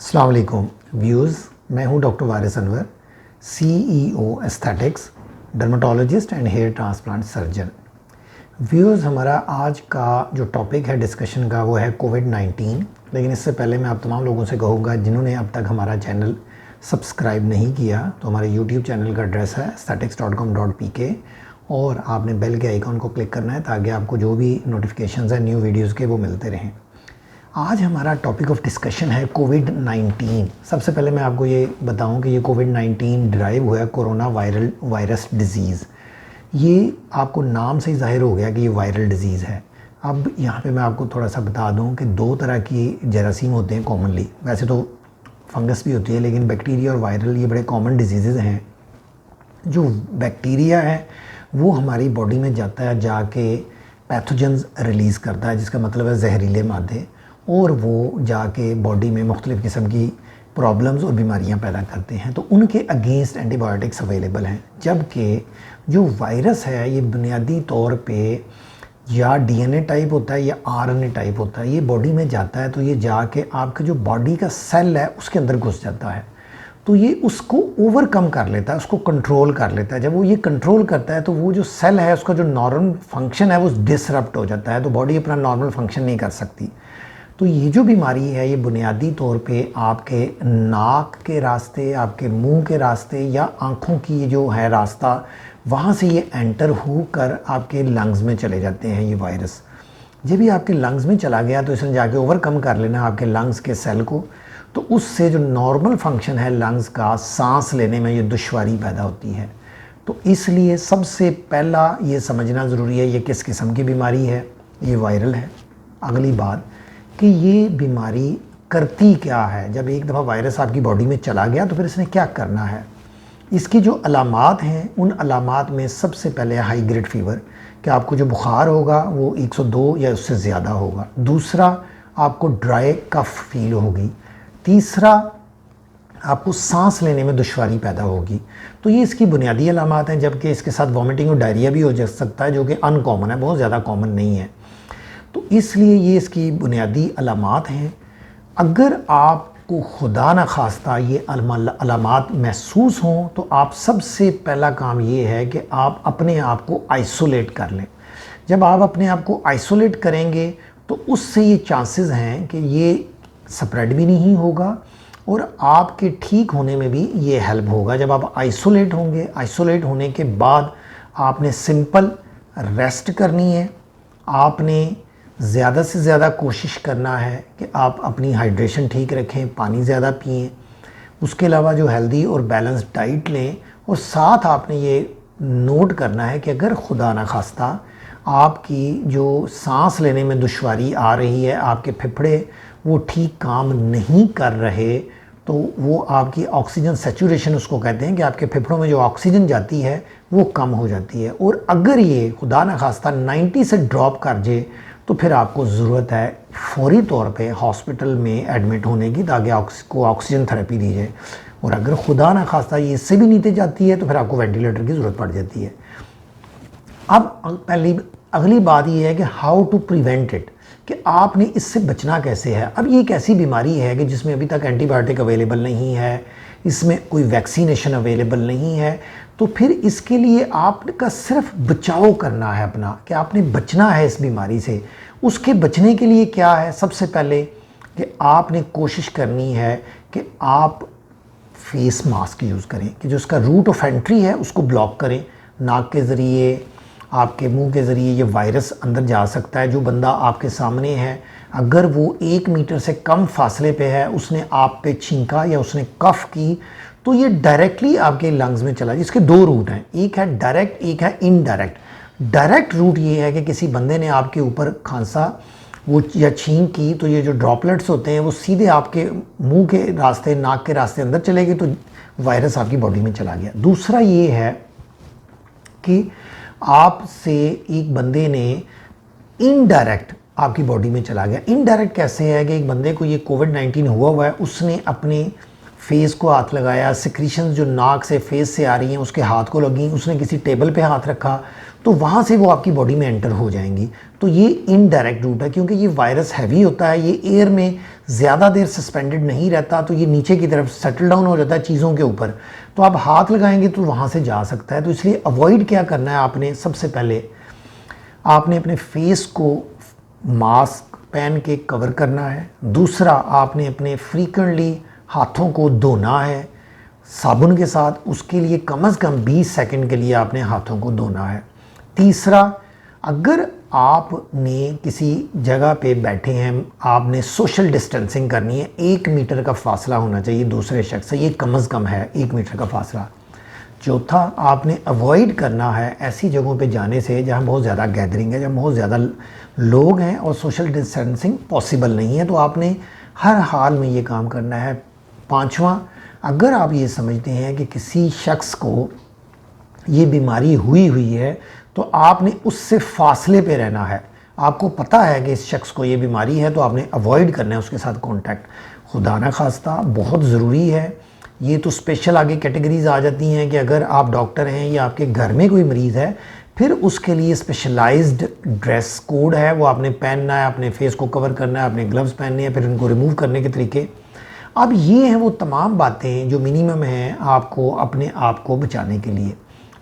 अस्सलाम वालेकुम व्यूज़, मैं हूं doctor Waris Anwar, CEO aesthetics, dermatologist and hair transplant surgeon. Views, हमारा आज का जो टॉपिक है डिस्कशन का वो है कोविड-19। लेकिन इससे पहले मैं आप तमाम लोगों से कहूँगा जिन्होंने अब तक हमारा चैनल सब्सक्राइब नहीं किया तो हमारे YouTube चैनल का एड्रेस है aesthetics.com.pk और आपने बेल के आइकॉन को क्लिक करना है ताकि आपको जो भी नोटिफिकेशंस हैं न्यू वीडियोज़ के वो मिलते रहें। आज हमारा टॉपिक ऑफ डिस्कशन है कोविड-19। सबसे पहले मैं आपको ये बताऊं कि ये कोविड-19 डिराइव हुआ है कोरोना वायरस डिज़ीज़। ये आपको नाम से ही जाहिर हो गया कि ये वायरल डिज़ीज़ है। अब यहाँ पे मैं आपको थोड़ा सा बता दूं कि दो तरह की जरासीम होते हैं कॉमनली। वैसे तो फंगस भी होती है लेकिन बैक्टीरिया और वायरल ये बड़े कॉमन डिजीज़ हैं। जो बैक्टीरिया है वो हमारी बॉडी में जाता है, जाके पैथोजेंस रिलीज़ करता है, जिसका मतलब है जहरीले मादे, और वो जाके बॉडी में मुख्तलिफ़ किस्म की प्रॉब्लम्स और बीमारियां पैदा करते हैं। तो उनके अगेंस्ट एंटीबायोटिक्स अवेलेबल हैं। जबकि जो वायरस है ये बुनियादी तौर पे या DNA टाइप होता है या RNA टाइप होता है। ये बॉडी में जाता है तो ये जाके आपके जो बॉडी का सेल है उसके अंदर घुस जाता है, तो ये उसको ओवरकम कर लेता है, उसको कंट्रोल कर लेता है। जब वो ये कंट्रोल करता है तो वो जो सेल है उसका जो नॉर्मल फंक्शन है वो डिसरप्ट हो जाता है, तो बॉडी अपना नॉर्मल फंक्शन नहीं कर सकती। तो ये जो बीमारी है ये बुनियादी तौर पे आपके नाक के रास्ते, आपके मुंह के रास्ते या आँखों की जो है रास्ता, वहाँ से ये एंटर होकर आपके लंग्स में चले जाते हैं। ये वायरस जब भी आपके लंग्स में चला गया तो इसने जाके ओवरकम कर लेना आपके लंग्स के सेल को, तो उससे जो नॉर्मल फंक्शन है लंग्स का, सांस लेने में ये दुश्वारी पैदा होती है। तो इसलिए सबसे पहला ये समझना ज़रूरी है ये किस किस्म की बीमारी है, ये वायरल है। अगली बात कि ये बीमारी करती क्या है। जब एक दफ़ा वायरस आपकी बॉडी में चला गया तो फिर इसने क्या करना है। इसकी जो अलामात हैं उन अलामात में सबसे पहले हाई ग्रेड फीवर, कि आपको जो बुखार होगा वो 102 या उससे ज़्यादा होगा। दूसरा, आपको ड्राई कफ फील होगी। तीसरा, आपको सांस लेने में दुश्वारी पैदा होगी। तो ये इसकी बुनियादी अलामात हैं। जबकि इसके साथ वॉमिटिंग और डायरिया भी हो जा सकता है, जो कि अनकॉमन है, बहुत ज़्यादा कॉमन नहीं है। तो इसलिए ये इसकी बुनियादी अलामात हैं। अगर आपको खुदा न खास्ता ये अलामात महसूस हों तो आप सबसे पहला काम ये है कि आप अपने आप को आइसोलेट कर लें। जब आप अपने आप को आइसोलेट करेंगे तो उससे ये चांसेस हैं कि ये स्प्रेड भी नहीं होगा और आपके ठीक होने में भी ये हेल्प होगा। जब आप आइसोलेट होंगे, आइसोलेट होने के बाद आपने सिंपल रेस्ट करनी है। आपने ज़्यादा से ज़्यादा कोशिश करना है कि आप अपनी हाइड्रेशन ठीक रखें, पानी ज़्यादा पिएं। उसके अलावा जो हेल्दी और बैलेंस्ड डाइट लें, और साथ आपने ये नोट करना है कि अगर खुदा न खास्ता आपकी जो सांस लेने में दुश्वारी आ रही है, आपके फेफड़े वो ठीक काम नहीं कर रहे, तो वो आपकी ऑक्सीजन सैचुरेशन उसको कहते हैं कि आपके फेफड़ों में जो ऑक्सीजन जाती है वो कम हो जाती है। और अगर ये खुदा न खास्ता 90 से ड्रॉप कर जाए तो फिर आपको ज़रूरत है फौरी तौर पे हॉस्पिटल में एडमिट होने की, ताकि आपको ऑक्सीजन थेरेपी दी जाए। और अगर खुदा ना खास्ता ये इससे भी नीचे जाती है तो फिर आपको वेंटिलेटर की ज़रूरत पड़ जाती है। अब अगली बात ये है कि हाउ टू प्रिवेंट इट, कि आपने इससे बचना कैसे है। अब ये एक ऐसी बीमारी है कि जिसमें अभी तक एंटीबायोटिक अवेलेबल नहीं है, इसमें कोई वैक्सीनेशन अवेलेबल नहीं है। तो फिर इसके लिए आपका सिर्फ बचाव करना है अपना, कि आपने बचना है इस बीमारी से। उसके बचने के लिए क्या है, सबसे पहले कि आपने कोशिश करनी है कि आप फेस मास्क यूज़ करें, कि जो उसका रूट ऑफ एंट्री है उसको ब्लॉक करें। नाक के ज़रिए, आपके मुंह के ज़रिए ये वायरस अंदर जा सकता है। जो बंदा आपके सामने है, अगर वो 1 मीटर से कम फासले पे है, उसने आप पे छींका या उसने कफ की, तो ये डायरेक्टली आपके लंग्स में चला। इसके दो रूट हैं, एक है डायरेक्ट, एक है इनडायरेक्ट। डायरेक्ट रूट ये है कि किसी बंदे ने आपके ऊपर खांसा वो या छींक की, तो ये जो ड्रॉपलेट्स होते हैं वो सीधे आपके मुंह के रास्ते, नाक के रास्ते अंदर चले गए, तो वायरस आपकी बॉडी में चला गया। दूसरा ये है कि आपसे एक बंदे ने इनडायरेक्ट आपकी बॉडी में चला गया। इनडायरेक्ट कैसे है कि एक बंदे को ये कोविड-19 हुआ है, उसने अपने फेस को हाथ लगाया, सिक्रीशंस जो नाक से फेस से आ रही हैं उसके हाथ को लगी, उसने किसी टेबल पे हाथ रखा, तो वहाँ से वो आपकी बॉडी में एंटर हो जाएंगी। तो ये इनडायरेक्ट रूट है, क्योंकि ये वायरस हैवी होता है, ये एयर में ज़्यादा देर सस्पेंडेड नहीं रहता, तो ये नीचे की तरफ सेटल डाउन हो जाता है चीज़ों के ऊपर, तो आप हाथ लगाएंगे तो वहाँ से जा सकता है। तो इसलिए अवॉइड क्या करना है, आपने सबसे पहले आपने अपने फेस को मास्क पहन के कवर करना है। दूसरा, आपने अपने फ्रीक्वेंटली हाथों को धोना है साबुन के साथ, उसके लिए कम से कम 20 सेकंड के लिए आपने हाथों को धोना है। तीसरा, अगर आपने किसी जगह पे बैठे हैं, आपने सोशल डिस्टेंसिंग करनी है, 1 मीटर का फासला होना चाहिए दूसरे शख्स से, ये कम से कम है 1 मीटर का फासला। चौथा, आपने अवॉइड करना है ऐसी जगहों पे जाने से जहाँ बहुत ज़्यादा गैदरिंग है, जहाँ बहुत ज़्यादा लोग हैं और सोशल डिस्टेंसिंग पॉसिबल नहीं है, तो आपने हर हाल में ये काम करना है। पांचवा, अगर आप ये समझते हैं कि किसी शख्स को ये बीमारी हुई है तो आपने उससे फासले पे रहना है। आपको पता है कि इस शख्स को ये बीमारी है तो आपने अवॉइड करना है उसके साथ कांटेक्ट। खुदा न खास्ता बहुत ज़रूरी है, ये तो स्पेशल आगे कैटेगरीज आ जाती हैं कि अगर आप डॉक्टर हैं या आपके घर में कोई मरीज़ है, फिर उसके लिए स्पेशलाइज्ड ड्रेस कोड है, वो आपने पहनना है, अपने फेस को कवर करना है, अपने ग्लव्स पहनने हैं, फिर उनको रिमूव करने के तरीके। अब ये हैं वो तमाम बातें जो मिनिमम हैं आपको अपने आप को बचाने के लिए।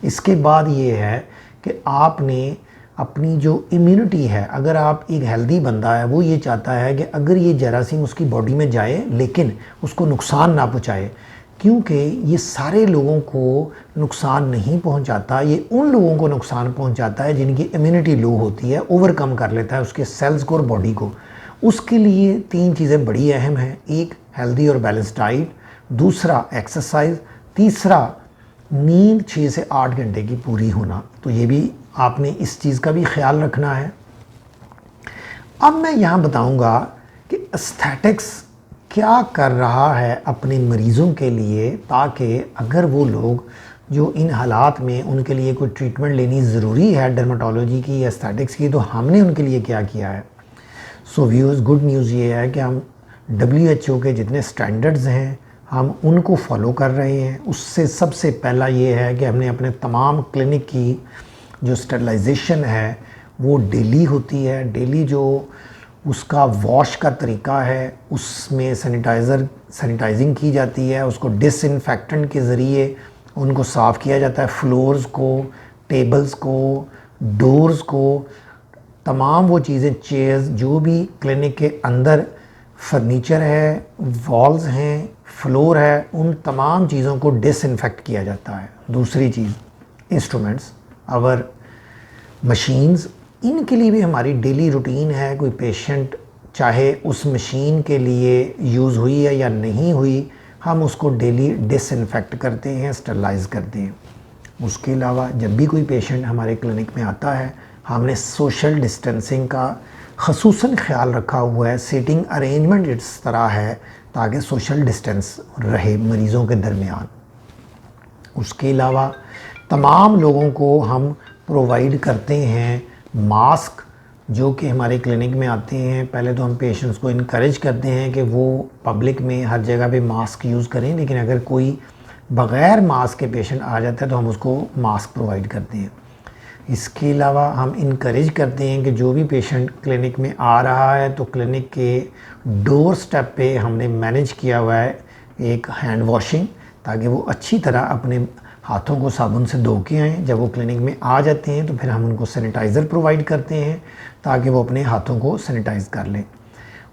इसके बाद ये है कि आपने अपनी जो इम्यूनिटी है, अगर आप एक हेल्दी बंदा है वो ये चाहता है कि अगर ये जरासीम उसकी बॉडी में जाए लेकिन उसको नुकसान ना पहुँचाए, क्योंकि ये सारे लोगों को नुकसान नहीं पहुंचाता, ये उन लोगों को नुकसान पहुंचाता है जिनकी इम्यूनिटी लो होती है, ओवरकम कर लेता है उसके सेल्स को और बॉडी को। उसके लिए 3 चीज़ें बड़ी अहम हैं, एक हेल्दी और बैलेंस डाइट, दूसरा एक्सरसाइज, तीसरा नींद 6 से 8 घंटे की पूरी होना। तो ये भी आपने इस चीज़ का भी ख्याल रखना है। अब मैं यहाँ बताऊँगा कि एस्थेटिक्स क्या कर रहा है अपने मरीज़ों के लिए, ताकि अगर वो लोग जो इन हालात में उनके लिए कोई ट्रीटमेंट लेनी ज़रूरी है डर्माटोलॉजी की या एस्थेटिक्स की, तो हमने उनके लिए क्या किया है। सो व्यूअर्स, गुड न्यूज़ ये है कि हम WHO के जितने स्टैंडर्ड्स हैं हम उनको फॉलो कर रहे हैं। उससे सबसे पहला ये है कि हमने अपने तमाम क्लिनिक की जो स्टरलाइजेशन है वो डेली होती है। डेली जो उसका वॉश का तरीका है उसमें सैनिटाइजिंग की जाती है, उसको डिसइंफेक्टेंट के ज़रिए उनको साफ़ किया जाता है, फ्लोर्स को, टेबल्स को, डोर्स को, तमाम वो चीज़ें, चेयर्स, जो भी क्लिनिक के अंदर फर्नीचर है, वॉल्स हैं, फ्लोर है, उन तमाम चीज़ों को डिसइंफेक्ट किया जाता है। दूसरी चीज़, इंस्ट्रूमेंट्स, आवर मशीन्स, इनके लिए भी हमारी डेली रूटीन है। कोई पेशेंट चाहे उस मशीन के लिए यूज़ हुई है या नहीं हुई, हम उसको डेली डिसइंफेक्ट करते हैं, स्टरलाइज करते हैं। उसके अलावा जब भी कोई पेशेंट हमारे क्लिनिक में आता है, हमने सोशल डिस्टेंसिंग का ख़ुसूसन ख्याल रखा हुआ है। सीटिंग अरेंजमेंट इस तरह है ताकि सोशल डिस्टेंस रहे मरीज़ों के दरमियान। उसके अलावा तमाम लोगों को हम प्रोवाइड करते हैं मास्क, जो कि हमारे क्लिनिक में आते हैं। पहले तो हम पेशेंट्स को इनकरेज करते हैं कि वो पब्लिक में हर जगह पे मास्क यूज़ करें, लेकिन अगर कोई बग़ैर मास्क के पेशेंट आ जाता है तो हम उसको मास्क प्रोवाइड करते हैं। इसके अलावा हम इनकरेज करते हैं कि जो भी पेशेंट क्लिनिक में आ रहा है तो क्लिनिक के डोर स्टेप पे हमने मैनेज किया हुआ है एक हैंड वॉशिंग, ताकि वो अच्छी तरह अपने हाथों को साबुन से धो के आएँ। जब वो क्लिनिक में आ जाते हैं तो फिर हम उनको सैनिटाइज़र प्रोवाइड करते हैं ताकि वो अपने हाथों को सैनिटाइज़ कर लें।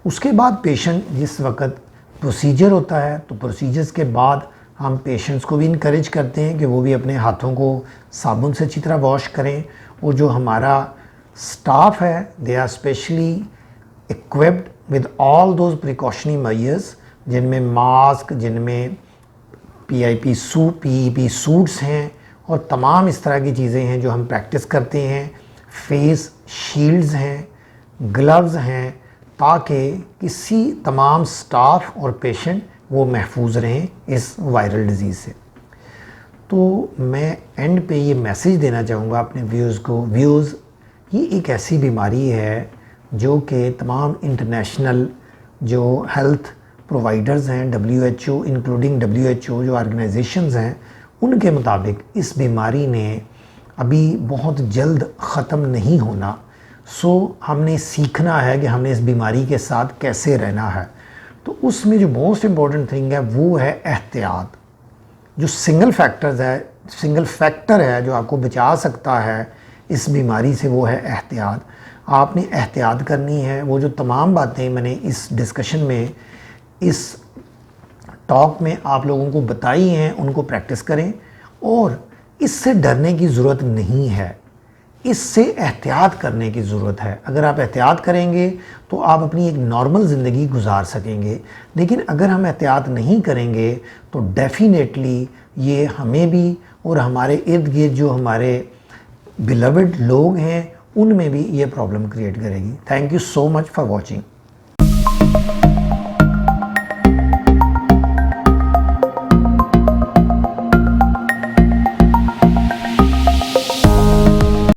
उसके बाद पेशेंट जिस वक्त प्रोसीजर होता है तो प्रोसीजर्स के बाद हम पेशेंट्स को भी इनकरेज करते हैं कि वो भी अपने हाथों को साबुन से अच्छी तरह वॉश करें। और जो हमारा स्टाफ है, they are specially equipped with all those precautionary measures, जिनमें मास्क, जिनमें PEP सूट्स हैं और तमाम इस तरह की चीज़ें हैं जो हम प्रैक्टिस करते हैं। फेस शील्ड्स हैं, ग्लव्स हैं, ताकि किसी तमाम स्टाफ और पेशेंट वो महफूज रहें इस वायरल डिज़ीज़ से। तो मैं एंड पे ये मैसेज देना चाहूँगा अपने व्यूज़ को, व्यूज़, ये एक ऐसी बीमारी है जो कि तमाम इंटरनेशनल जो हेल्थ प्रोवाइडर्स हैं, WHO इंक्लूडिंग WHO जो ऑर्गेनाइजेशंस हैं, उनके मुताबिक इस बीमारी ने अभी बहुत जल्द ख़त्म नहीं होना। सो हमने सीखना है कि हमने इस बीमारी के साथ कैसे रहना है। तो उसमें जो मोस्ट इम्पॉर्टेंट थिंग है वो है एहतियात। जो सिंगल फैक्टर है जो आपको बचा सकता है इस बीमारी से, वो है एहतियात। आपने एहतियात करनी है। वो जो तमाम बातें मैंने इस डिस्कशन में, इस टॉक में आप लोगों को बताई हैं, उनको प्रैक्टिस करें। और इससे डरने की ज़रूरत नहीं है, इससे एहतियात करने की ज़रूरत है। अगर आप एहतियात करेंगे तो आप अपनी एक नॉर्मल ज़िंदगी गुजार सकेंगे। लेकिन अगर हम एहतियात नहीं करेंगे तो डेफिनेटली ये हमें भी और हमारे इर्द गिर्द जो हमारे बिलवड लोग हैं उनमें भी ये प्रॉब्लम क्रिएट करेगी। Thank you so much for watching.